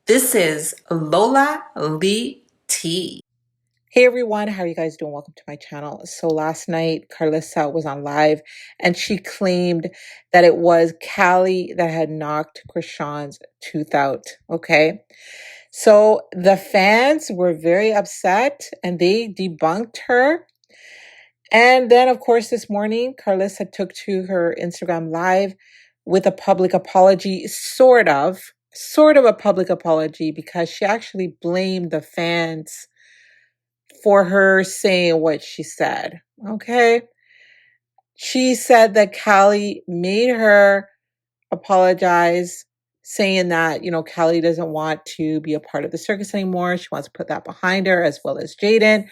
This is Lola Lee T. Hey everyone, how are you guys doing? Welcome to my channel. So last night, Karlissa was on live and she claimed that it was Callie that had knocked Chrisean's tooth out. Okay. So the fans were very upset and they debunked her. And then, of course, this morning, Karlissa took to her Instagram live with a public apology, sort of a public apology, because she actually blamed the fans for her saying what she said. Okay. She said that Callie made her apologize, saying that, Callie doesn't want to be a part of the circus anymore. She wants to put that behind her, as well as Jaden.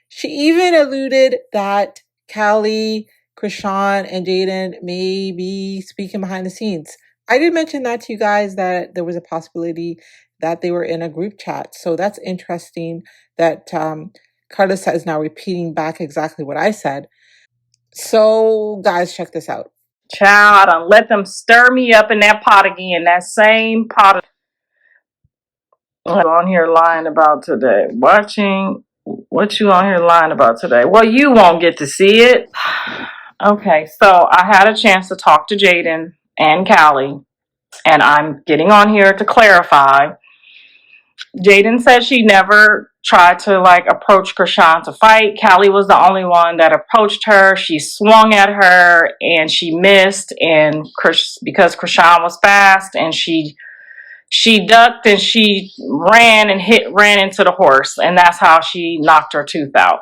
She even alluded that Callie, Chrisean, and Jaden may be speaking behind the scenes. I did mention that to you guys, that there was a possibility that they were in a group chat. So that's interesting that Karlissa is now repeating back exactly what I said. So guys, check this out. Child, I done let them stir me up in that pot again. That same pot on here lying about today. Watching what you on here lying about today. Well, you won't get to see it. Okay, so I had a chance to talk to Jaden and Callie, and I'm getting on here to clarify. Jaden said she never tried to approach Chrisean to fight. Callie was the only one that approached her. She swung at her and she missed, and because Chrisean was fast, and she ducked and she ran into the horse, and that's how she knocked her tooth out.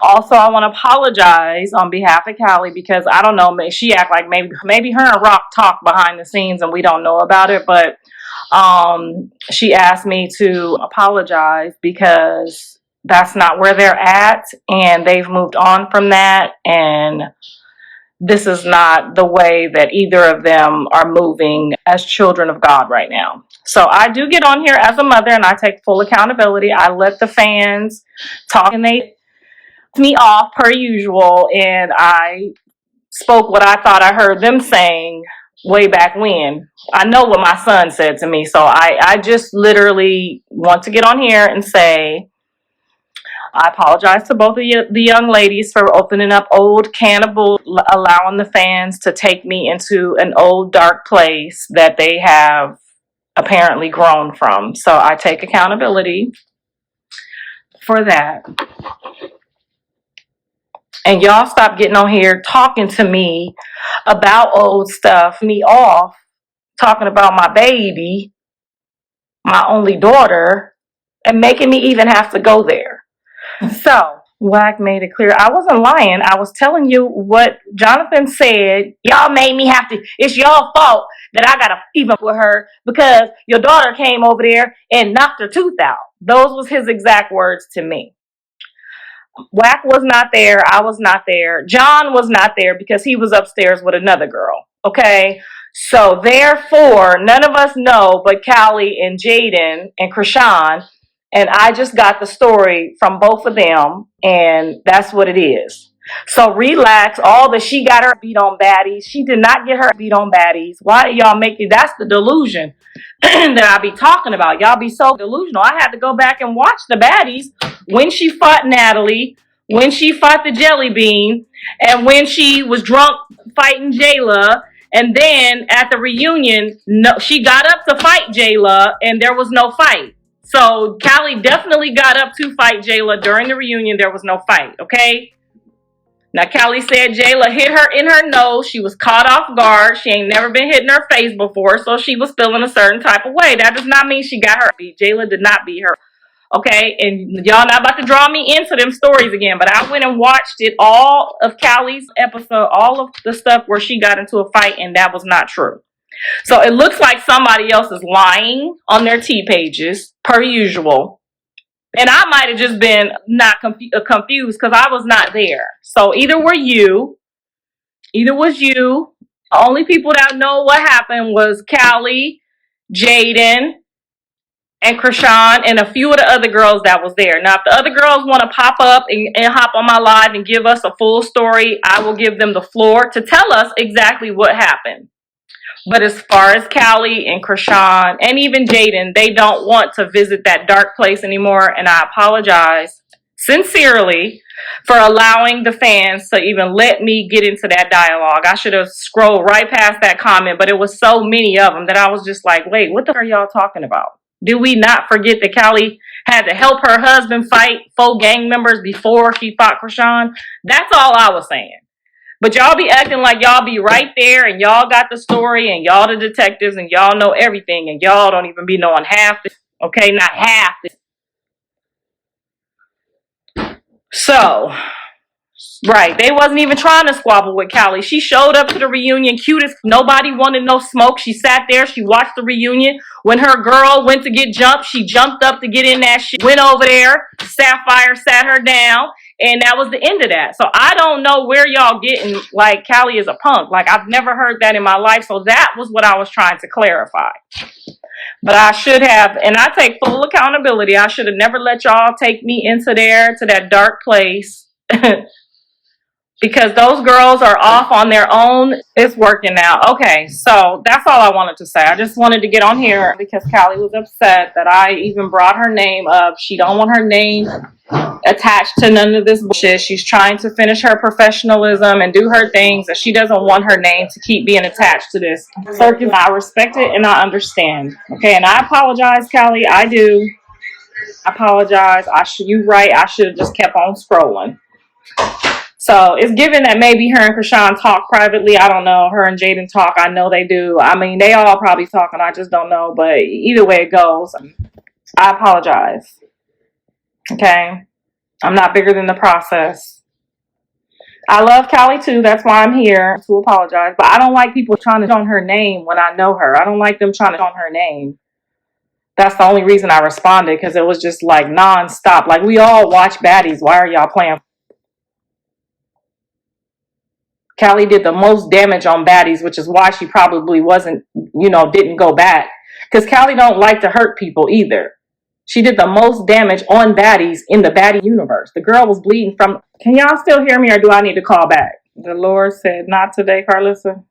Also, I want to apologize on behalf of Callie, because I don't know, she act like maybe her and Rock talk behind the scenes and we don't know about it, but she asked me to apologize because that's not where they're at, and they've moved on from that, and this is not the way that either of them are moving as children of God right now. So I do get on here as a mother and I take full accountability. I let the fans talk and they me off per usual, and I spoke what I thought I heard them saying way back when. I know what my son said to me, so I just literally want to get on here and say I apologize to both of the young ladies for opening up old cannibal, allowing the fans to take me into an old dark place that they have apparently grown from. So I take accountability for that. And y'all stop getting on here talking to me about old stuff, me off, talking about my baby, my only daughter, and making me even have to go there. So, Wack made it clear. I wasn't lying. I was telling you what Jonathan said. Y'all made me have to. It's your fault that I got to even with her because your daughter came over there and knocked her tooth out. Those was his exact words to me. Wack was not there. I was not there. John was not there because he was upstairs with another girl. Okay. So therefore, none of us know but Callie and Jaden and Chrisean. And I just got the story from both of them. And that's what it is. So relax. All that she got her beat on Baddies. She did not get her beat on Baddies. Why do y'all make it? That's the delusion that I be talking about. Y'all be so delusional. I had to go back and watch the Baddies when she fought Natalie, when she fought the Jelly Bean, and when she was drunk fighting Jayla. And then at the reunion, no, she got up to fight Jayla, and there was no fight. So Callie definitely got up to fight Jayla during the reunion. There was no fight, okay? Now, Callie said Jayla hit her in her nose. She was caught off guard. She ain't never been hit in her face before, so she was feeling a certain type of way. That does not mean she got her beat. Jayla did not beat her. Okay, and y'all not about to draw me into them stories again, but I went and watched it, all of Callie's episode, all of the stuff where she got into a fight, and that was not true. So it looks like somebody else is lying on their T pages, per usual. And I might have just been not confused because I was not there. So either was you. The only people that know what happened was Callie, Jaden, and Chrisean, and a few of the other girls that was there. Now, if the other girls want to pop up and hop on my live and give us a full story, I will give them the floor to tell us exactly what happened. But as far as Callie and Chrisean and even Jaden, they don't want to visit that dark place anymore. And I apologize sincerely for allowing the fans to even let me get into that dialogue. I should have scrolled right past that comment, but it was so many of them that I was just like, wait, what the are y'all talking about? Do we not forget that Callie had to help her husband fight 4 gang members before she fought Chrisean? That's all I was saying. But y'all be acting like y'all be right there and y'all got the story and y'all the detectives and y'all know everything and y'all don't even be knowing half this. Okay, not half this. So, right, they wasn't even trying to squabble with Callie. She showed up to the reunion cutest. Nobody wanted no smoke. She sat there. She watched the reunion. When her girl went to get jumped, she jumped up to get in that shit. Went over there. Sapphire sat her down. And that was the end of that. So I don't know where y'all getting like Callie is a punk. Like I've never heard that in my life. So that was what I was trying to clarify. But I should have, and I take full accountability. I should have never let y'all take me into there to that dark place. Because those girls are off on their own. It's working now. Okay, so that's all I wanted to say. I just wanted to get on here because Callie was upset that I even brought her name up. She don't want her name attached to none of this bullshit. She's trying to finish her professionalism and do her things, and she doesn't want her name to keep being attached to this circus. I respect it and I understand. Okay, and I apologize, Callie. I do. I apologize. You right. I should have just kept on scrolling. So it's given that maybe her and Chrisean talk privately. I don't know. Her and Jaden talk. I know they do. I mean, they all probably talk, and I just don't know. But either way it goes, I apologize. Okay? I'm not bigger than the process. I love Callie too. That's why I'm here to apologize. But I don't like people trying to on her name when I know her. I don't like them trying to on her name. That's the only reason I responded, because it was just like nonstop. Like, we all watch Baddies. Why are y'all playing? Callie did the most damage on Baddies, which is why she probably wasn't, didn't go back. Because Callie don't like to hurt people either. She did the most damage on Baddies in the Baddie universe. The girl was bleeding from... Can y'all still hear me, or do I need to call back? The Lord said, not today, Karlissa.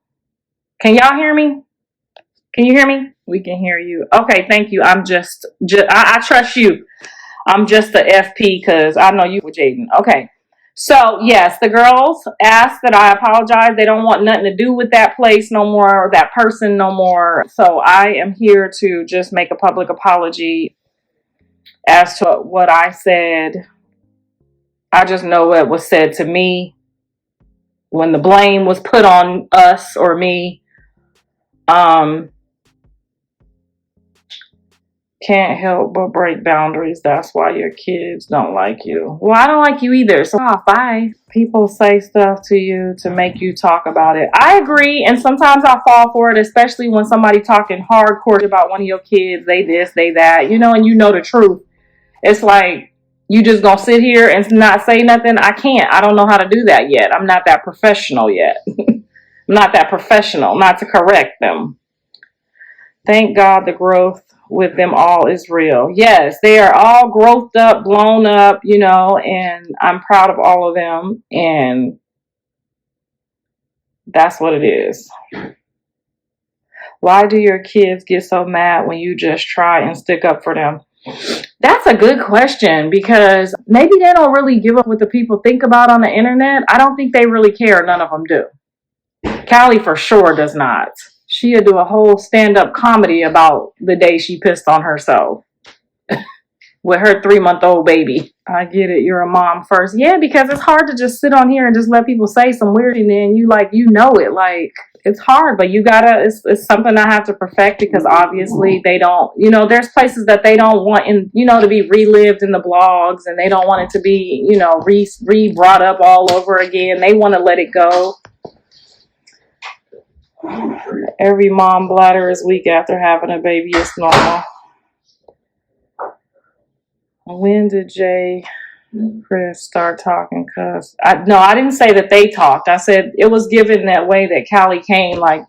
Can y'all hear me? Can you hear me? We can hear you. Okay, thank you. I trust you. I'm just the FP because I know you with Jaden. Okay. So, yes, the girls asked that I apologize. They don't want nothing to do with that place no more, or that person no more. So I am here to just make a public apology as to what I said. I just know what was said to me when the blame was put on us or me. Can't help but break boundaries. That's why your kids don't like you. Well, I don't like you either. So bye. People say stuff to you to make you talk about it. I agree, and sometimes I fall for it, especially when somebody talking hardcore about one of your kids. They this, they that, and you know the truth. It's like, you just gonna sit here and not say nothing? I can't. I don't know how to do that yet. I'm not that professional yet. I'm not that professional, not to correct them. Thank God the growth with them all is real. Yes, they are all growthed up, blown up, and I'm proud of all of them. And that's what it is. Why do your kids get so mad when you just try and stick up for them? That's a good question, because maybe they don't really give up what the people think about on the internet. I don't think they really care. None of them do. Callie for sure does not. She'll do a whole stand-up comedy about the day she pissed on herself with her 3-month-old baby. I get it. You're a mom first. Yeah, because it's hard to just sit on here and just let people say some weird, and then you know it. Like, it's hard, but you gotta, it's something I have to perfect, because obviously they don't, there's places that they don't want to be relived in the blogs, and they don't want it to be, re-brought up all over again. They want to let it go. Every mom bladder is weak after having a baby. It's normal. When did Jay Chris start talking? No, I didn't say that they talked. I said it was given that way that Callie came, like,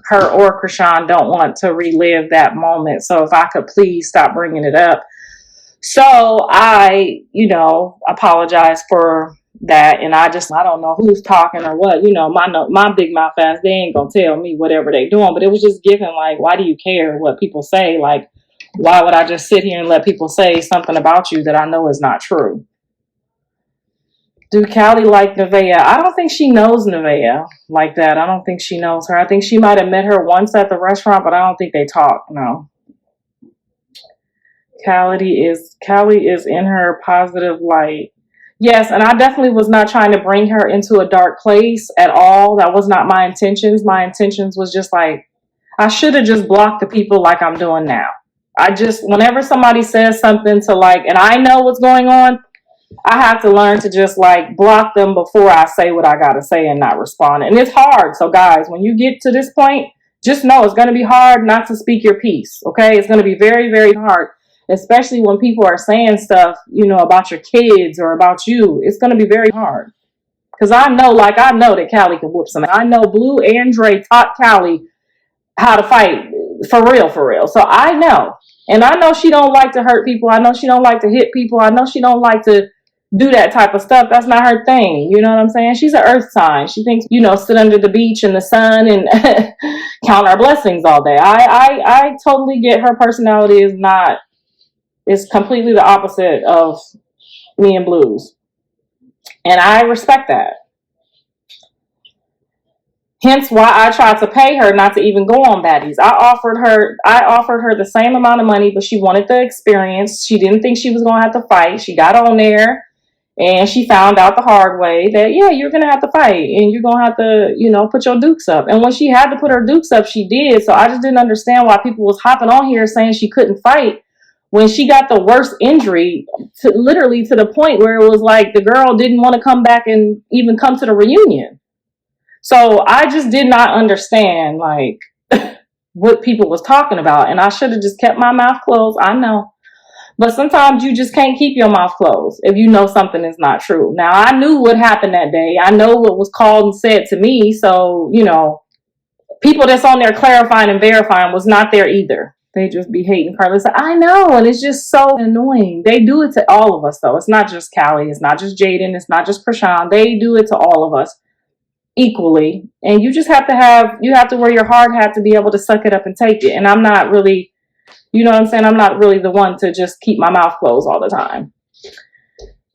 her or Chrisean don't want to relive that moment. So if I could please stop bringing it up. So I, apologize for that, and I don't know who's talking or what. My big mouth ass, they ain't gonna tell me whatever they doing. But it was just given like, why do you care what people say? Like, why would I just sit here and let people say something about you that I know is not true? Do Callie like Nevaeh? I don't think she knows Nevaeh like that. I don't think she knows her. I think she might have met her once at the restaurant, but I don't think they talk. No. Callie is in her positive light. Yes, and I definitely was not trying to bring her into a dark place at all. That was not my intentions. My intentions was just like, I should have just blocked the people like I'm doing now. Whenever somebody says something to like, and I know what's going on, I have to learn to just like block them before I say what I got to say and not respond. And it's hard. So guys, when you get to this point, just know it's going to be hard not to speak your piece. Okay. It's going to be very, very hard, especially when people are saying stuff, about your kids or about you. It's going to be very hard. Cause I know that Callie can whoop some. I know Blue and Dre taught Callie how to fight for real, for real. So I know, and I know she don't like to hurt people. I know she don't like to hit people. I know she don't like to do that type of stuff. That's not her thing. You know what I'm saying? She's an earth sign. She thinks, sit under the beach in the sun and count our blessings all day. I totally get her personality is completely the opposite of me and Blue's. And I respect that. Hence why I tried to pay her not to even go on Baddies. I offered her the same amount of money, but she wanted the experience. She didn't think she was going to have to fight. She got on there and she found out the hard way that, yeah, you're going to have to fight and you're going to have to, put your dukes up. And when she had to put her dukes up, she did. So I just didn't understand why people was hopping on here saying she couldn't fight when she got the worst injury, literally to the point where it was like the girl didn't want to come back and even come to the reunion. So I just did not understand like what people was talking about. And I should have just kept my mouth closed. I know. But sometimes you just can't keep your mouth closed if you know something is not true. Now, I knew what happened that day. I know what was called and said to me. So, people that's on there clarifying and verifying was not there either. They just be hating Karlissa. I know. And it's just so annoying. They do it to all of us, though. It's not just Callie. It's not just Jaden. It's not just Chrisean. They do it to all of us equally. And you just have to wear your hard hat to be able to suck it up and take it. And I'm not really, you know what I'm saying? I'm not really the one to just keep my mouth closed all the time.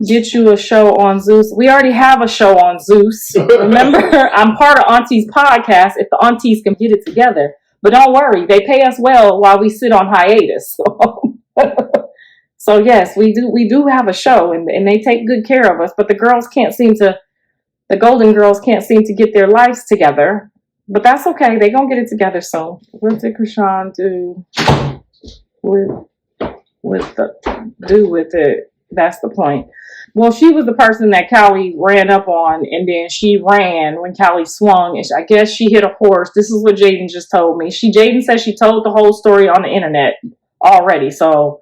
Get you a show on Zeus. We already have a show on Zeus. Remember, I'm part of Auntie's podcast if the aunties can get it together. But don't worry, they pay us well while we sit on hiatus. So yes, we do have a show and they take good care of us, but the Golden Girls can't seem to get their lives together. But that's okay. They're going to get it together soon. What did Chrisean do with it? That's the point. Well, she was the person that Callie ran up on, and then she ran when Callie swung, and I guess she hit a horse. This is what Jaden just told me. Jaden said she told the whole story on the internet already, so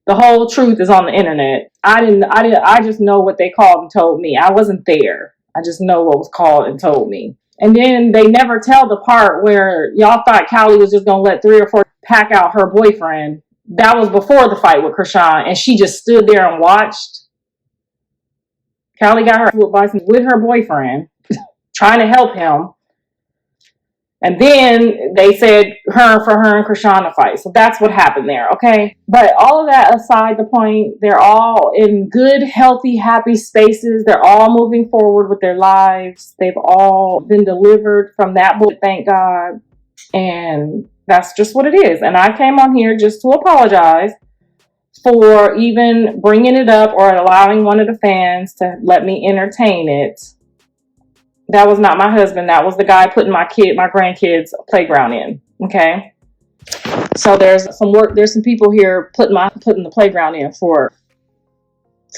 the whole truth is on the internet. I just know what they called and told me. I wasn't there. I just know what was called and told me. And then they never tell the part where y'all thought Callie was just going to let 3 or 4 pack out her boyfriend. That was before the fight with Chrisean, and she just stood there and watched. Callie got her advice with her boyfriend, trying to help him. And then they said for her and Chrisean to fight. So that's what happened there, okay? But all of that aside the point, they're all in good, healthy, happy spaces. They're all moving forward with their lives. They've all been delivered from that book, thank God. And that's just what it is. And I came on here just to apologize for even bringing it up or allowing one of the fans to let me entertain it. That was not my husband. That was the guy putting my grandkids playground in. Okay. So there's some work. There's some people here putting the playground in for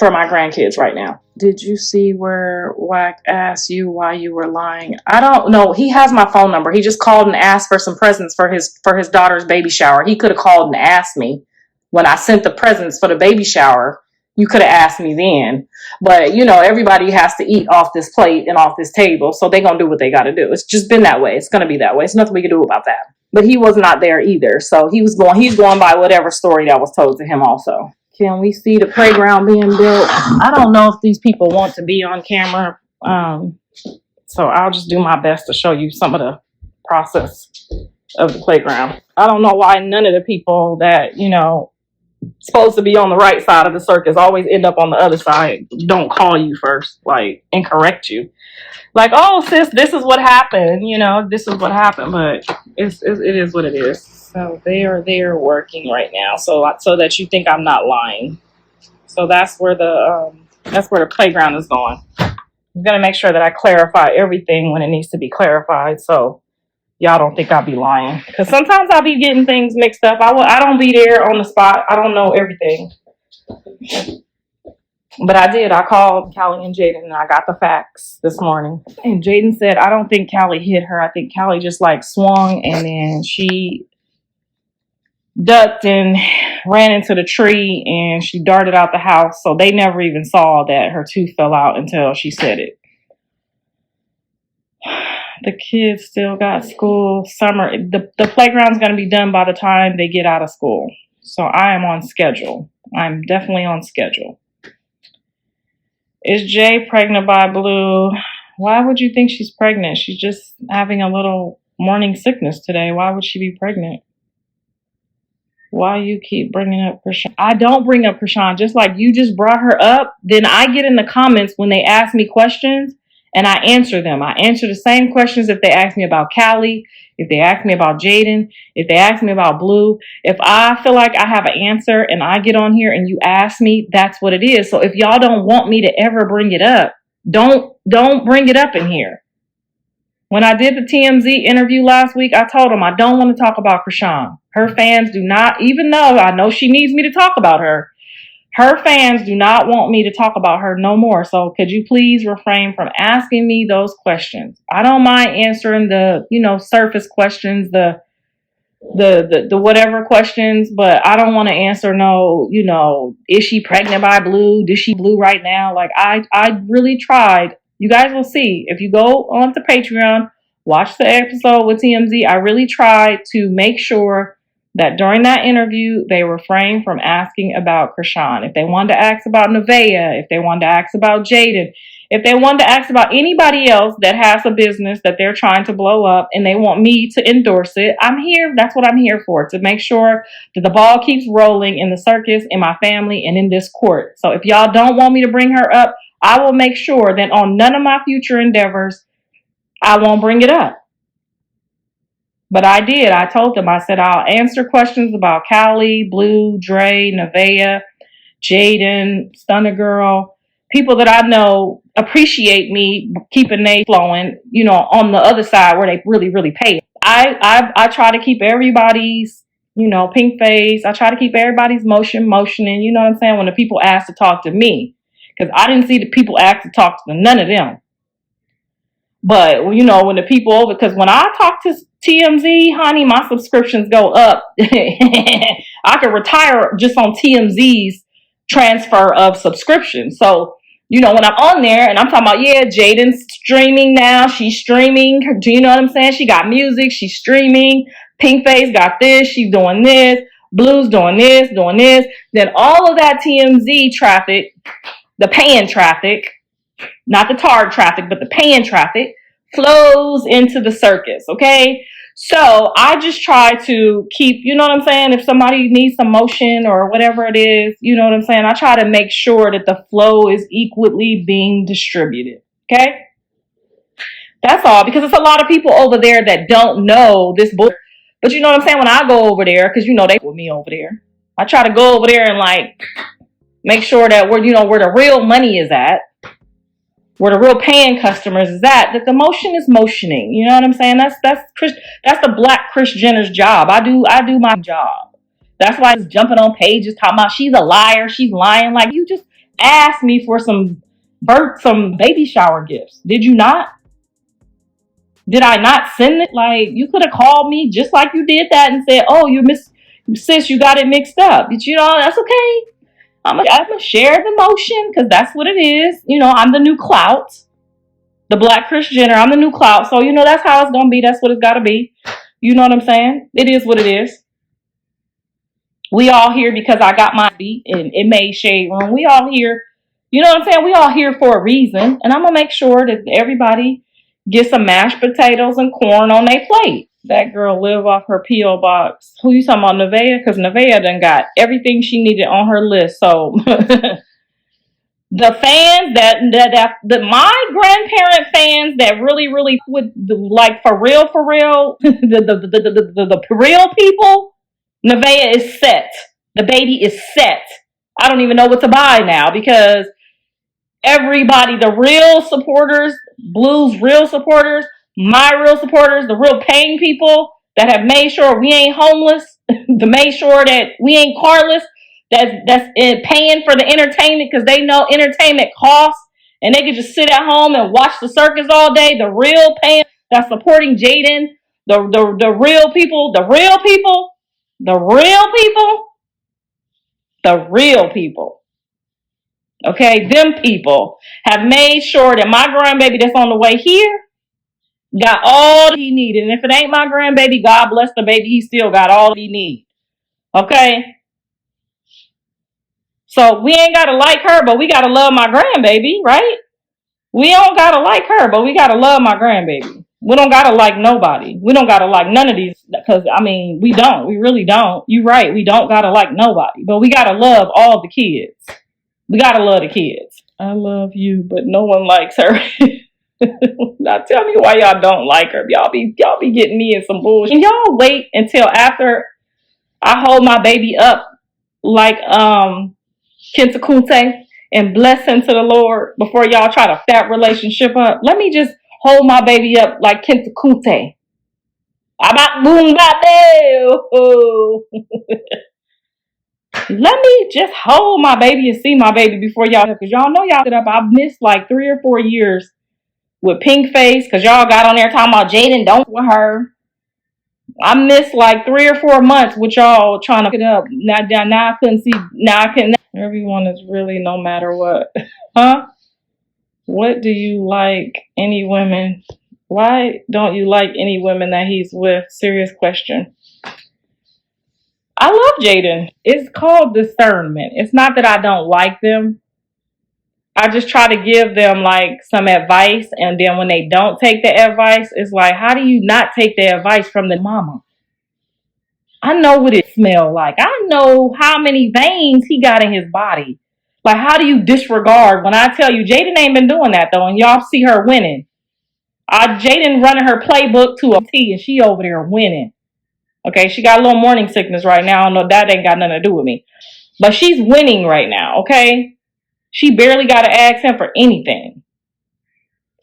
my grandkids right now. Did you see where Wack asked you why you were lying? I don't know. He has my phone number. He just called and asked for some presents for his daughter's baby shower. He could have called and asked me when I sent the presents for the baby shower. You could have asked me then. But, everybody has to eat off this plate and off this table. So they're going to do what they got to do. It's just been that way. It's going to be that way. There's nothing we can do about that. But he was not there either. So he's going by whatever story that was told to him also. Can we see the playground being built? I don't know if these people want to be on camera. So I'll just do my best to show you some of the process of the playground. I don't know why none of the people that, supposed to be on the right side of the circus always end up on the other side. Don't call you first, and correct you. Like, oh, sis, this is what happened. This is what happened, but it is what it is. So they are there working right now, so that you think I'm not lying. So that's where the playground is going. I'm gonna make sure that I clarify everything when it needs to be clarified, so y'all don't think I'll be lying. Because sometimes I'll be getting things mixed up. I don't be there on the spot. I don't know everything. But I did. I called Callie and Jaden and I got the facts this morning. And Jaden said, I don't think Callie hit her. I think Callie just swung and then she ducked and ran into the tree and she darted out the house. So they never even saw that her tooth fell out until she said it. The kids still got school. Summer. The playground's going to be done by the time they get out of school. So I am on schedule. I'm definitely on schedule. Is Jay pregnant by Blue? Why would you think she's pregnant? She's just having a little morning sickness today. Why would she be pregnant? Why you keep bringing up Chrisean? I don't bring up Chrisean. Just like you just brought her up, then I get in the comments when they ask me questions and I answer them. I answer the same questions if they ask me about Callie, if they ask me about Jaden, if they ask me about Blue. If I feel like I have an answer and I get on here and you ask me, that's what it is. So if y'all don't want me to ever bring it up, don't bring it up in here. When I did the TMZ interview last week, I told them I don't want to talk about Chrisean. Her fans do not, even though I know she needs me to talk about her, her fans do not want me to talk about her no more. So could you please refrain from asking me those questions? I don't mind answering the, surface questions, the whatever questions, but I don't want to answer no, is she pregnant by Blue? Does she Blue right now? I really tried. You guys will see if you go onto Patreon, watch the episode with TMZ. I really tried to make sure that during that interview, they refrained from asking about Chrisean. If they wanted to ask about Nevaeh, if they wanted to ask about Jaden, if they wanted to ask about anybody else that has a business that they're trying to blow up and they want me to endorse it, I'm here. That's what I'm here for, to make sure that the ball keeps rolling in the circus, in my family, and in this court. So if y'all don't want me to bring her up, I will make sure that on none of my future endeavors, I won't bring it up. But I did. I told them, I said, I'll answer questions about Callie, Blue, Dre, Nevaeh, Jaden, Stunner Girl, people that I know appreciate me keeping they flowing, on the other side where they really, really pay. I try to keep everybody's, pink face. I try to keep everybody's motioning, you know what I'm saying, when the people ask to talk to me. Because I didn't see the people ask to talk to none of them. But, when the people over, because when I talk to TMZ, honey, my subscriptions go up. I could retire just on TMZ's transfer of subscription. So, when I'm on there and I'm talking about, yeah, Jaden's streaming now. She's streaming. Do you know what I'm saying? She got music. She's streaming. Pink Face got this. She's doing this. Blue's doing this, doing this. Then all of that TMZ traffic, the paying traffic, not the tarred traffic, but the paying traffic, flows into the circus, okay? So I just try to keep, you know what I'm saying? If somebody needs some motion or whatever it is, you know what I'm saying? I try to make sure that the flow is equally being distributed, okay? That's all, because it's a lot of people over there that don't know this book. But you know what I'm saying? When I go over there, because they with me over there, I try to go over there and make sure that where the real money is at, where the real paying customers is at, that the motion is motioning. You know what I'm saying? That's the Black Kris Jenner's job. I do my job. That's why it's jumping on pages talking about she's a liar, she's lying. Like, you just asked me for some baby shower gifts. Did you not? Did I not send it? Like, you could have called me just like you did that and said, oh, sis, you got it mixed up. But that's okay. I'm gonna share the motion because that's what it is. I'm the new clout. The Black Kris Jenner, I'm the new clout. So, that's how it's gonna be. That's what it's gotta be. You know what I'm saying? It is what it is. We all here because I got my beat and it made shade room. We all here, you know what I'm saying? We all here for a reason. And I'm gonna make sure that everybody gets some mashed potatoes and corn on their plate. That girl live off her P.O. box. Who you talking about, Nevaeh? Because Nevaeh done got everything she needed on her list. So the fans that my grandparent fans that really would like for real, the real people, Nevaeh is set. The baby is set. I don't even know what to buy now because everybody, the real supporters, Blue's real supporters, my real supporters, the real paying people that have made sure we ain't homeless, to make sure that we ain't carless, that's paying for the entertainment because they know entertainment costs and they can just sit at home and watch the circus all day. The real paying that's supporting Jaden, the real people, the real people, the real people, the real people. Okay, them people have made sure that my grandbaby that's on the way here got all he needed. And if it ain't my grandbaby, God bless the baby, he still got all he needs. Okay? So we ain't gotta like her, but we gotta love my grandbaby, right? We don't gotta like her, but we gotta love my grandbaby. We don't gotta like nobody. We don't gotta like none of these because I mean we don't. We really don't. You're right, we don't gotta like nobody. But we gotta love all the kids. We gotta love the kids. I love you, but no one likes her. Now tell me why y'all don't like her. Y'all be getting me in some bullshit. And y'all wait until after I hold my baby up like Kenta Kunte and bless him to the Lord before y'all try to that relationship up. Let me just hold my baby up like Kenta Kunte. About boom Let me just hold my baby and see my baby before y'all, because y'all know y'all up. I've missed like 3 or 4 years with Pink Face because y'all got on there talking about Jaden don't with her. I missed like 3 or 4 months with y'all trying to get up. Now I couldn't see. Now I can. Everyone is really no matter what. Huh? What do you like any women? Why don't you like any women that he's with? Serious question. I love Jaden. It's called discernment. It's not that I don't like them. I just try to give them like some advice, and then when they don't take the advice, it's like, how do you not take the advice from the mama? I know what it smells like. I know how many veins he got in his body. Like, how do you disregard when I tell you Jaden ain't been doing that though, and y'all see her winning? Jaden running her playbook to a T, and she over there winning. Okay, she got a little morning sickness right now. I don't know, that ain't got nothing to do with me, but she's winning right now. Okay, she barely got to ask him for anything.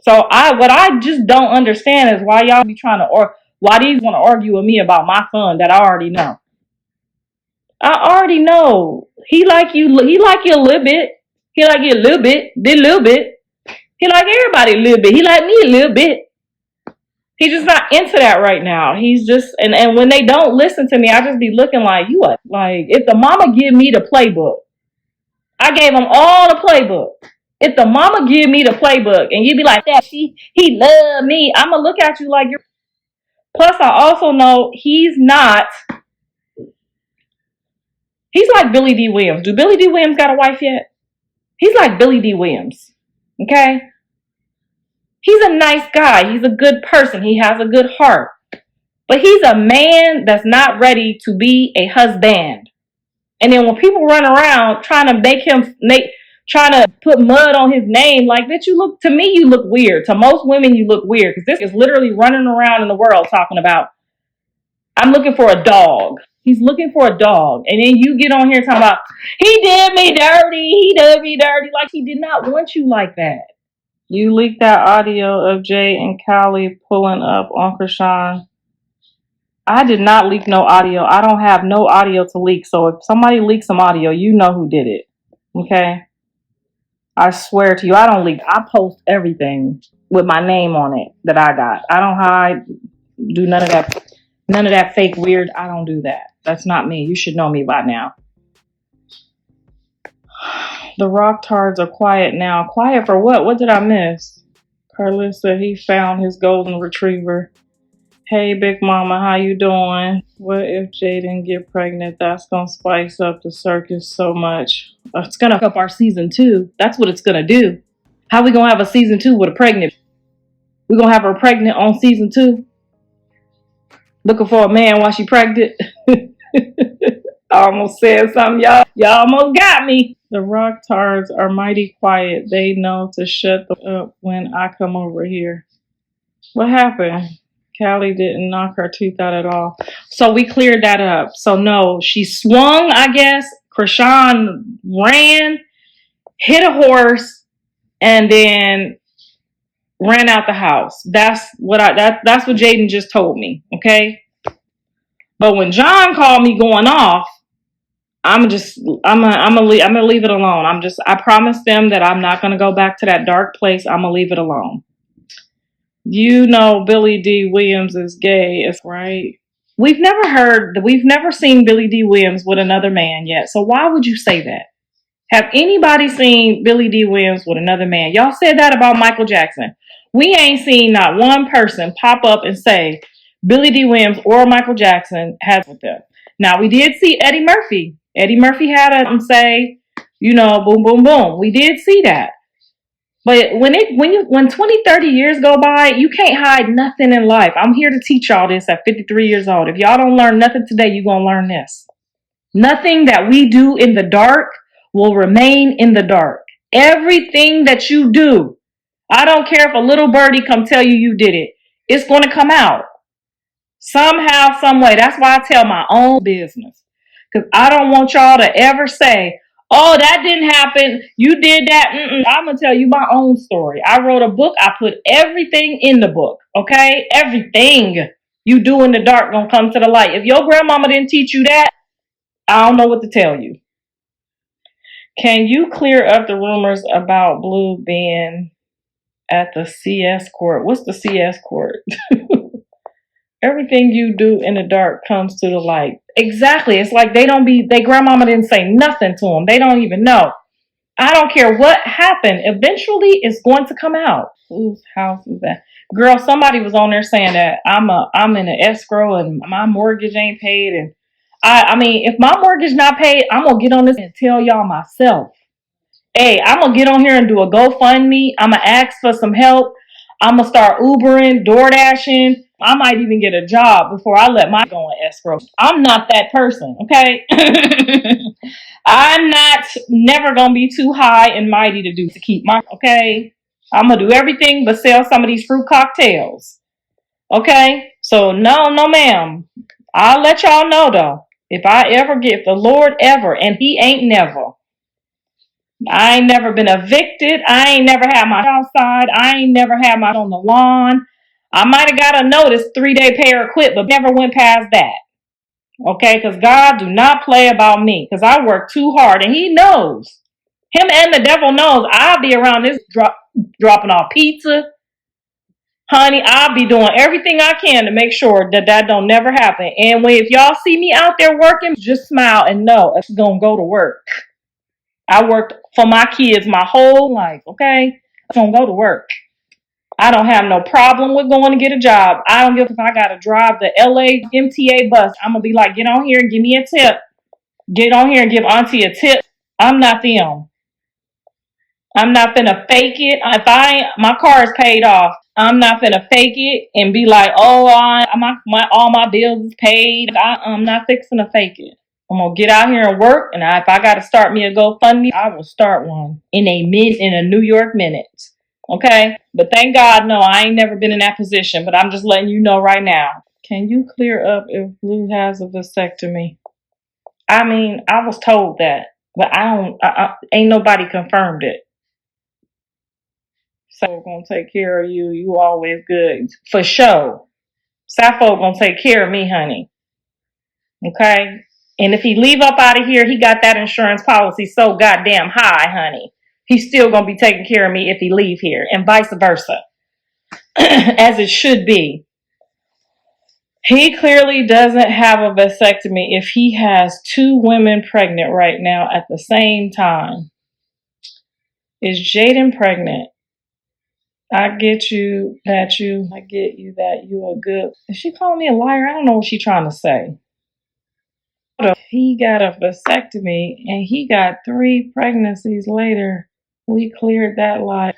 So what I just don't understand is why y'all be trying to, or why these want to argue with me about my son that I already know. I already know he like you. He like you a little bit. He like you a little bit. Did a little bit. He like everybody a little bit. He like me a little bit. He's just not into that right now. He's just and when they don't listen to me, I just be looking like you. Like if the mama give me the playbook, I gave him all the playbook. If the mama give me the playbook and you be like that, he love me, I'ma look at you like you're. Plus, I also know he's not. He's like Billy D. Williams. Do Billy D. Williams got a wife yet? He's like Billy D. Williams. Okay? He's a nice guy. He's a good person. He has a good heart. But he's a man that's not ready to be a husband. And then when people run around trying to trying to put mud on his name, like that, you look weird. To most women, you look weird. Because this is literally running around in the world talking about, I'm looking for a dog. He's looking for a dog. And then you get on here talking about, he did me dirty. He did me dirty. Like he did not want you like that. You leaked that audio of Jay and Callie pulling up on Chrisean. I did not leak no audio. I don't have no audio to leak. So if somebody leaks some audio, you know who did it. Okay? I swear to you, I don't leak. I post everything with my name on it that I got. I don't hide, do none of that. None of that fake weird. I don't do that. That's not me. You should know me by now. The rock tards are quiet now. Quiet for what? What did I miss? Karlissa, he found his golden retriever. Hey, Big Mama, how you doing? What if Jaden get pregnant? That's gonna spice up the circus so much. It's gonna up our season 2. That's what it's gonna do. How we gonna have a season 2 with a pregnant? We gonna have her pregnant on season 2? Looking for a man while she pregnant? I almost said something, y'all. Y'all almost got me. The rock tards are mighty quiet. They know to shut up when I come over here. What happened? Callie didn't knock her tooth out at all. So we cleared that up. So no, she swung, I guess. Chrisean ran, hit a horse, and then ran out the house. That's what Jaden just told me. Okay. But when John called me going off, I'm gonna leave it alone. I promised them that I'm not gonna go back to that dark place. I'm gonna leave it alone. You know Billy D. Williams is gay, is right? We've never seen Billy D. Williams with another man yet. So why would you say that? Have anybody seen Billy D. Williams with another man? Y'all said that about Michael Jackson. We ain't seen not one person pop up and say Billy D. Williams or Michael Jackson has with them. Now we did see Eddie Murphy. Eddie Murphy had a say, boom, boom, boom. We did see that. But when 20, 30 years go by, you can't hide nothing in life. I'm here to teach y'all this at 53 years old. If y'all don't learn nothing today, you're going to learn this. Nothing that we do in the dark will remain in the dark. Everything that you do, I don't care if a little birdie come tell you did it. It's going to come out. Somehow, some way. That's why I tell my own business. Because I don't want y'all to ever say, oh, that didn't happen. You did that. I'm going to tell you my own story. I wrote a book. I put everything in the book. Okay? Everything you do in the dark going to come to the light. If your grandmama didn't teach you that, I don't know what to tell you. Can you clear up the rumors about Blue being at the CS court? What's the CS court? Everything you do in the dark comes to the light. Exactly. It's like they grandmama didn't say nothing to them. They don't even know. I don't care what happened. Eventually it's going to come out. Whose house is that? Girl, somebody was on there saying that I'm in an escrow and my mortgage ain't paid. And I mean, if my mortgage not paid, I'm going to get on this and tell y'all myself. Hey, I'm going to get on here and do a GoFundMe. I'm going to ask for some help. I'm going to start Ubering, DoorDashing. I might even get a job before I let my go in escrow. I'm not that person, okay? I'm not never going to be too high and mighty to keep my, okay? I'm going to do everything but sell some of these fruit cocktails, okay? So no, ma'am. I'll let y'all know though. If the Lord ever, and he ain't never. I ain't never been evicted. I ain't never had my outside. I ain't never had my on the lawn. I might have got a notice 3-day pay or quit, but never went past that. Okay, because God do not play about me because I work too hard and he knows. Him and the devil knows I'll be around this dropping off pizza. Honey, I'll be doing everything I can to make sure that don't never happen. And if y'all see me out there working, just smile and know it's going to go to work. I worked for my kids my whole life, okay? I'm going to go to work. I don't have no problem with going to get a job. I don't give if I got to drive the LA MTA bus. I'm going to be like, get on here and give me a tip. Get on here and give auntie a tip. I'm not them. I'm not finna fake it. My car is paid off. I'm not finna fake it and be like, oh, all my bills is paid. I'm not fixing to fake it. I'm gonna get out here and work, and if I gotta start me a GoFundMe, I will start one in a New York minute. Okay? But thank God, no, I ain't never been in that position, but I'm just letting you know right now. Can you clear up if Blue has a vasectomy? I mean, I was told that, but ain't nobody confirmed it. So gonna take care of you. You always good. For sure. Sappho gonna take care of me, honey. Okay? And if he leave up out of here, he got that insurance policy so goddamn high, honey. He's still going to be taking care of me if he leave here, and vice versa. As it should be. He clearly doesn't have a vasectomy if he has 2 women pregnant right now at the same time. Is Jaden pregnant? I get you that you a good. Is she calling me a liar? I don't know what she's trying to say. He got a vasectomy and he got 3 pregnancies later. We cleared that lie.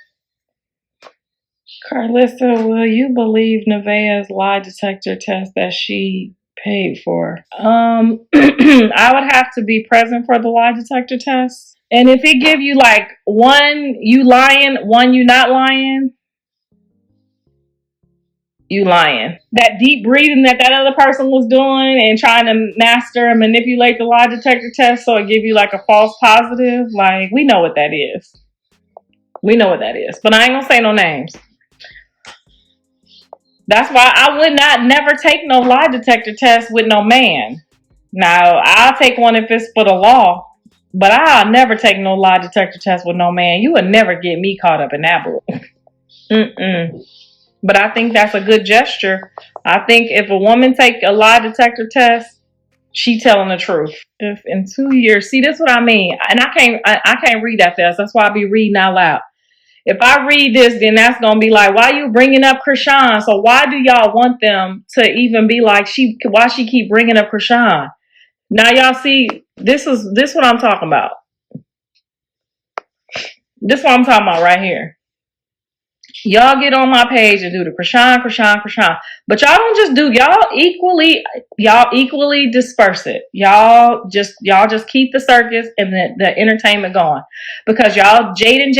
Karlissa, will you believe Nevaeh's lie detector test that she paid for? I would have to be present for the lie detector test. And if it give you like 1 you lying, 1 you not lying, you lying. That deep breathing that other person was doing and trying to master and manipulate the lie detector test so it give you like a false positive, like we know what that is. We know what that is. But I ain't gonna say no names. That's why I would not never take no lie detector test with no man. Now, I'll take one if it's for the law, but I'll never take no lie detector test with no man. You would never get me caught up in that bull. But I think that's a good gesture. I think if a woman take a lie detector test, she telling the truth. If in 2 years, see, that's what I mean. And I can't read that fast. That's why I be reading out loud. If I read this, then that's gonna be like, why you bringing up Chrisean? So why do y'all want them to even be like, why she keep bringing up Chrisean? Now y'all see, this what I'm talking about. This what I'm talking about right here. Y'all get on my page and do the Chrisean. But y'all don't just do, y'all equally disperse it. Y'all just keep the circus and the entertainment going. Because y'all Jaden,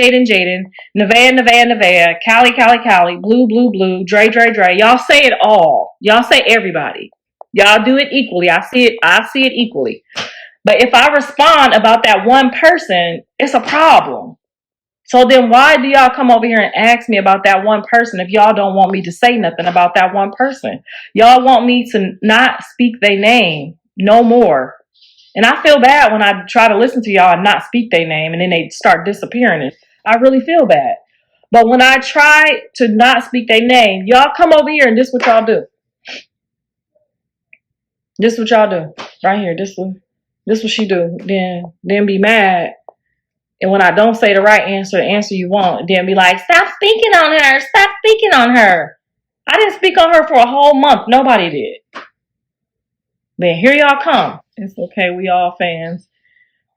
Nevaeh, Callie, Blue, Dre. Y'all say it all. Y'all say everybody. Y'all do it equally. I see it equally. But if I respond about that one person, it's a problem. So then why do y'all come over here and ask me about that one person if y'all don't want me to say nothing about that one person? Y'all want me to not speak their name no more. And I feel bad when I try to listen to y'all and not speak their name and then they start disappearing. I really feel bad. But when I try to not speak their name, y'all come over here and this what y'all do. This what y'all do. Right here. This what she do. Then be mad. And when I don't say the right answer, the answer you want, then be like, stop speaking on her. I didn't speak on her for a whole month. Nobody did. Then here y'all come. It's okay. We all fans.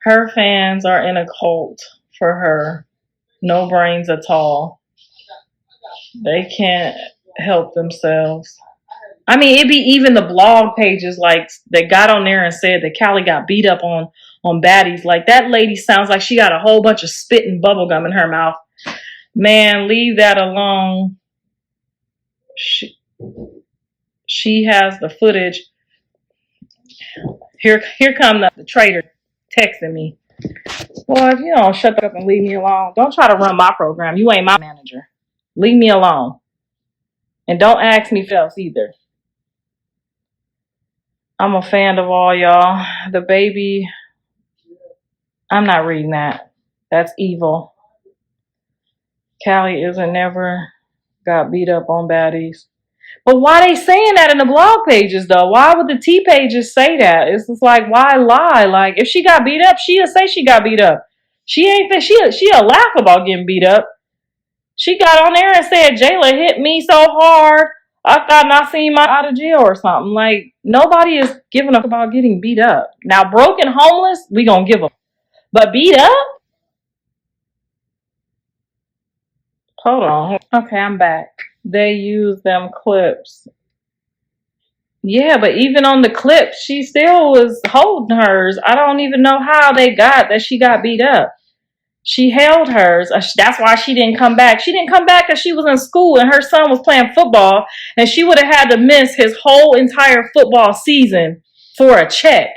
Her fans are in a cult for her. No brains at all. They can't help themselves. I mean, it'd be even the blog pages like that got on there and said that Callie got beat up on Baddies. Like that lady sounds like she got a whole bunch of spit and bubble gum in her mouth. Man, leave that alone. She has the footage. Here come the traitor texting me. Well, if you don't shut up and leave me alone, don't try to run my program. You ain't my manager. Leave me alone. And don't ask me for else either. I'm a fan of all y'all. The baby, I'm not reading that. That's evil. Callie isn't never got beat up on Baddies. But why they saying that in the blog pages though? Why would the T pages say that? It's just like, why lie? Like if she got beat up, she'll say she got beat up. She'll laugh about getting beat up. She got on there and said Jayla hit me so hard I thought I seen my out of jail or something. Like nobody is giving up about getting beat up. Now broken homeless, we gonna give them. But beat up? Hold on. Okay, I'm back. They use them clips. Yeah, but even on the clip, she still was holding hers. I don't even know how they got that she got beat up. She held hers. That's why she didn't come back. She didn't come back because she was in school and her son was playing football and she would have had to miss his whole entire football season for a check.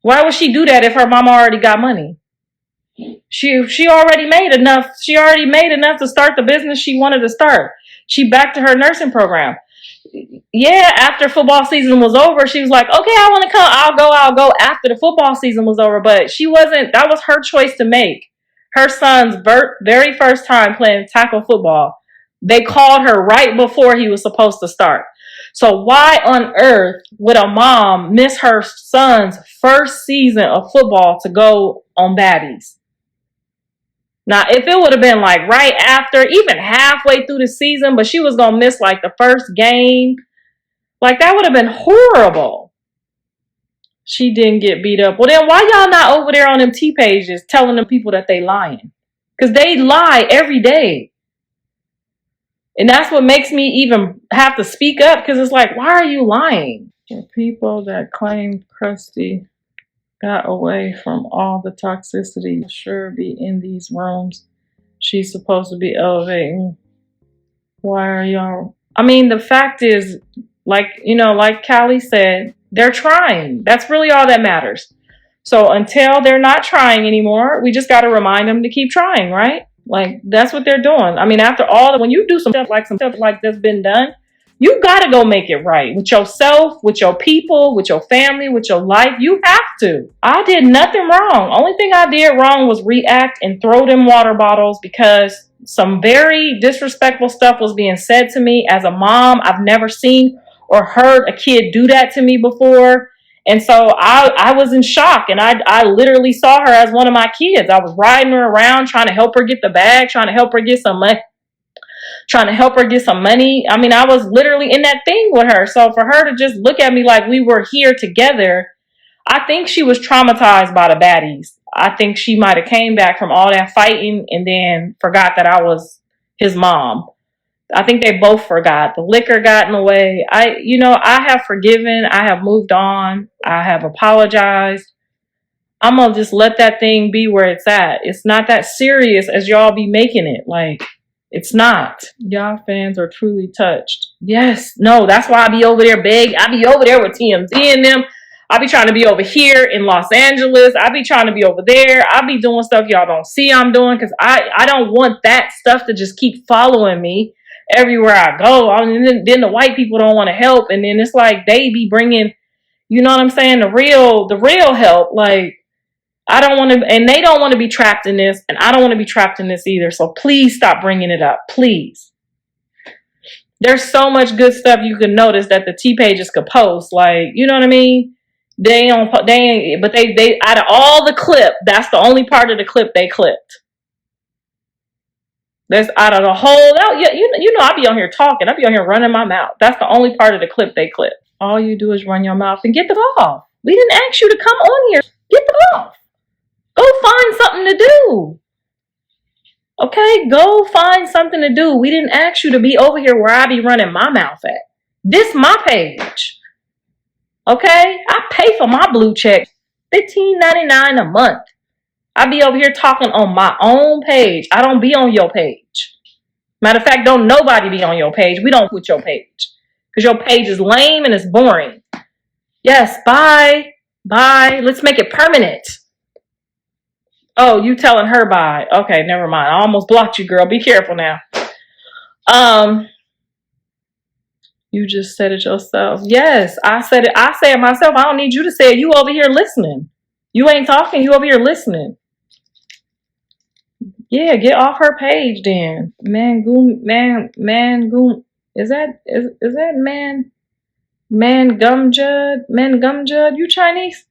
Why would she do that if her mama already got money? She already made enough. She already made enough to start the business she wanted to start. She back to her nursing program. Yeah, after football season was over, she was like, okay, I want to come. I'll go after the football season was over. But that was her choice to make. Her son's very first time playing tackle football. They called her right before he was supposed to start. So why on earth would a mom miss her son's first season of football to go on Baddies? Now, if it would have been like right after, even halfway through the season, but she was going to miss like the first game, like that would have been horrible. She didn't get beat up. Well, then why y'all not over there on them T pages telling them people that they lying? Because they lie every day. And that's what makes me even have to speak up, because it's like, why are you lying? The people that claim Krusty got away from all the toxicity sure be in these rooms. She's supposed to be elevating. Why are y'all? I mean, the fact is, like, you know, like Callie said, they're trying. That's really all that matters. So until they're not trying anymore, we just got to remind them to keep trying, right? Like, that's what they're doing. I mean, after all, when you do some stuff like that's been done, you got to go make it right with yourself, with your people, with your family, with your life. You have to. I did nothing wrong. Only thing I did wrong was react and throw them water bottles, because some very disrespectful stuff was being said to me as a mom. I've never seen or heard a kid do that to me before. And so I was in shock, and I literally saw her as one of my kids. I was riding her around, trying to help her get the bag, trying to help her get some money. I mean, I was literally in that thing with her. So for her to just look at me like we were here together, I think she was traumatized by the baddies. I think she might have came back from all that fighting and then forgot that I was his mom. I think they both forgot. The liquor got in the way. I have forgiven. I have moved on. I have apologized. I'm going to just let that thing be where it's at. It's not that serious as y'all be making it. Like, it's not. Y'all fans are truly touched. Yes. No, that's why I be over there big. I be over there with TMZ and them. I be trying to be over here in Los Angeles. I be trying to be over there. I be doing stuff y'all don't see I'm doing, because I don't want that stuff to just keep following me everywhere I go. Then the white people don't want to help, and then it's like they be bringing, you know what I'm saying, the real help. Like, I don't want to, and they don't want to be trapped in this, and I don't want to be trapped in this either. So please stop bringing it up, please. There's so much good stuff you can notice that the T pages could post, like, you know what I mean. They out of all the clip, that's the only part of the clip they clipped. That's out of the whole. You know, I be on here talking. I be on here running my mouth. That's the only part of the clip they clip. All you do is run your mouth and get the off. We didn't ask you to come on here. Get the off. Go find something to do. Okay, go find something to do. We didn't ask you to be over here where I be running my mouth at. This my page. Okay, I pay for my blue check, $15.99 a month. I be over here talking on my own page. I don't be on your page. Matter of fact, don't nobody be on your page. We don't put your page, because your page is lame and it's boring. Yes, bye. Bye. Let's make it permanent. Oh, you telling her bye. Okay, never mind. I almost blocked you, girl. Be careful now. You just said it yourself. Yes, I said it. I say it myself. I don't need you to say it. You over here listening. You ain't talking. You over here listening. Yeah, get off her page then. Man Goom. Is that Man Gumjud? You Chinese?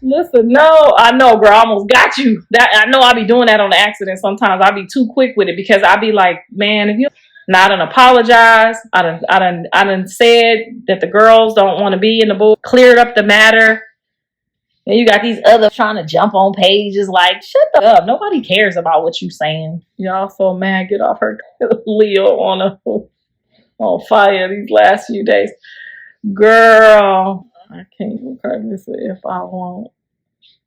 Listen, no, I know, girl. I almost got you. That I know I be doing that on accident sometimes. I be too quick with it, because I be like, man, if you not done apologize, I done said that the girls don't want to be in the book, cleared up the matter. And you got these others trying to jump on pages like, shut up. Nobody cares about what you saying. Y'all so mad. Get off her. Leo on fire these last few days. Girl, I can't with Karlissa if I want.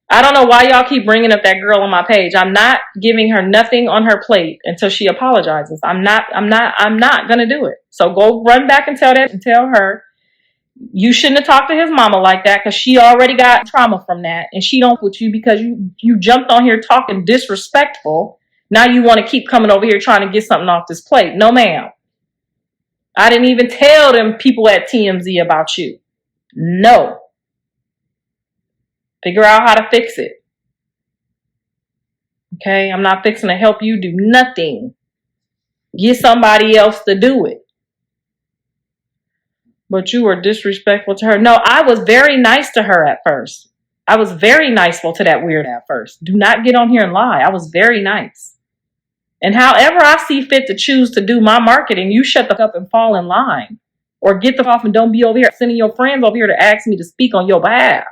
I don't know why y'all keep bringing up that girl on my page. I'm not giving her nothing on her plate until she apologizes. I'm not gonna do it. So go run back and tell her you shouldn't have talked to his mama like that, because she already got trauma from that, and she don't with you because you jumped on here talking disrespectful. Now you want to keep coming over here trying to get something off this plate. No, ma'am. I didn't even tell them people at TMZ about you. No. Figure out how to fix it. Okay? I'm not fixing to help you do nothing. Get somebody else to do it. But you were disrespectful to her. No, I was very nice to her at first. I was very niceful to that weird at first. Do not get on here and lie. I was very nice. And however I see fit to choose to do my marketing, you shut the fuck up and fall in line. Or get the fuck off and don't be over here sending your friends over here to ask me to speak on your behalf.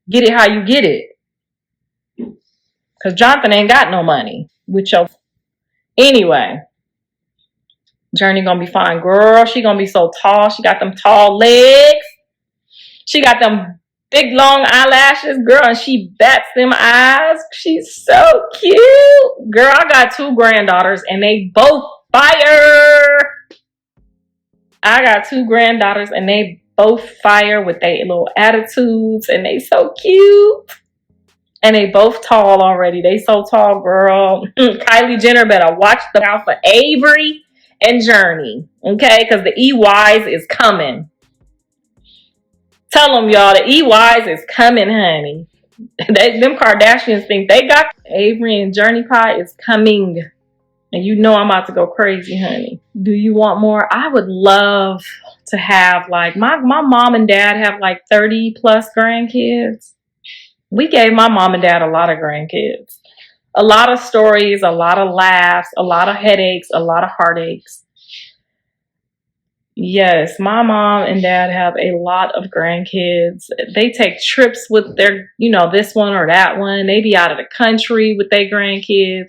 Get it how you get it. Because Jonathan ain't got no money with your... Anyway, Journey gonna be fine. Girl, she gonna be so tall. She got them tall legs. She got them big long eyelashes, girl, and she bats them eyes. She's so cute. Girl, I got 2 granddaughters and they both fire. I got 2 granddaughters and they both fire with their little attitudes and they so cute. And they both tall already. They so tall, girl. Kylie Jenner better watch the out for Avery and Journey, okay? Because the EYs is coming. Tell them, y'all, the EYs is coming, honey. Them Kardashians think they got Avery and Journey pie is coming. And you know I'm about to go crazy, honey. Do you want more? I would love to have, like, my mom and dad have like 30 plus grandkids. We gave my mom and dad a lot of grandkids. A lot of stories, a lot of laughs, a lot of headaches, a lot of heartaches. Yes, my mom and dad have a lot of grandkids. They take trips with their, this one or that one. They be out of the country with their grandkids.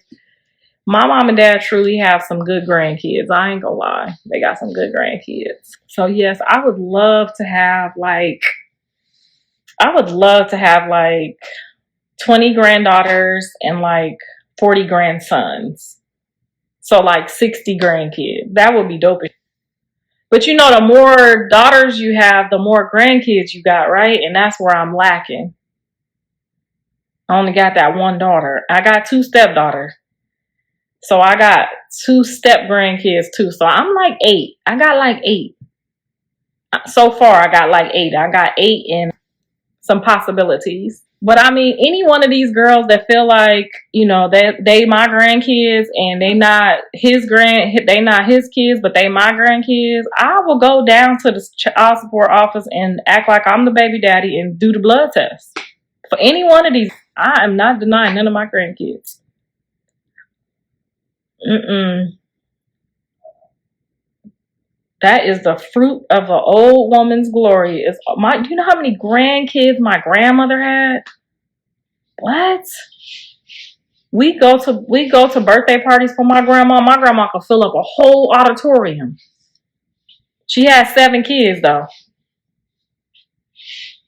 My mom and dad truly have some good grandkids. I ain't gonna lie. They got some good grandkids. So yes, I would love to have like 20 granddaughters and like 40 grandsons. So like 60 grandkids. That would be dope. But the more daughters you have, the more grandkids you got, right? And that's where I'm lacking. I only got that one daughter. I got 2 stepdaughters. So I got 2 step grandkids too. So I'm like 8. I got like 8. So far, I got like 8. I got 8 and some possibilities. But I mean, any one of these girls that feel like, they my grandkids and they not his kids, but they my grandkids, I will go down to the child support office and act like I'm the baby daddy and do the blood test. For any one of these, I am not denying none of my grandkids. That is the fruit of an old woman's glory. Do you know how many grandkids my grandmother had? What? We go to birthday parties for my grandma. My grandma could fill up a whole auditorium. She had 7 kids though.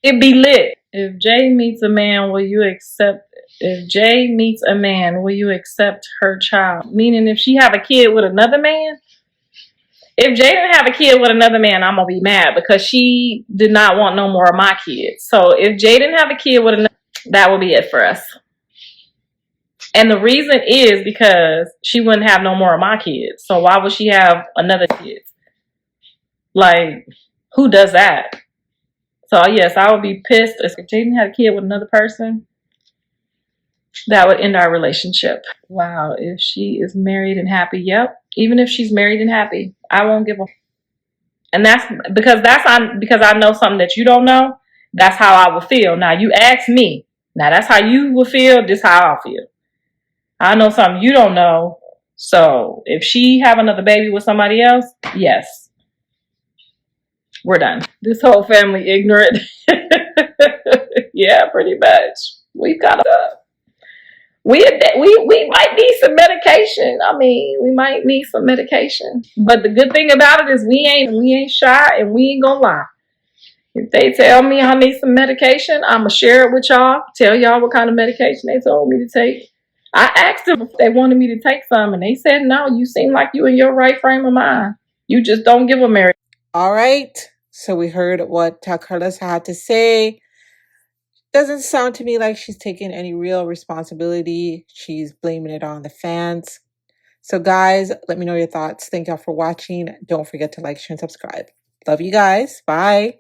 It'd be lit. If Jay meets a man, will you accept her child? Meaning if she have a kid with another man? If Jay didn't have a kid with another man, I'm going to be mad because she did not want no more of my kids. So if Jay didn't have a kid with another, that would be it for us. And the reason is because she wouldn't have no more of my kids. So why would she have another kid? Like, who does that? So yes, I would be pissed if Jaden had a kid with another person. That would end our relationship. Wow, if she is married and happy, yep. Even if she's married and happy, I won't give a... And that's because I know something that you don't know. That's how I would feel. Now you ask me. Now that's how you would feel. This how I feel. I know something you don't know. So if she have another baby with somebody else, yes. We're done. This whole family ignorant. Yeah, pretty much. We've got we might need some medication. I mean, we might need some medication. But the good thing about it is we ain't shy and we ain't gonna lie. If they tell me I need some medication, I'ma share it with y'all. Tell y'all what kind of medication they told me to take. I asked them if they wanted me to take some and they said no. You seem like you in your right frame of mind. You just don't give a marriage. All right. So we heard what Karlissa had to say. Doesn't sound to me like she's taking any real responsibility. She's blaming it on the fans. So guys, let me know your thoughts. Thank y'all for watching. Don't forget to like, share, and subscribe. Love you guys. Bye.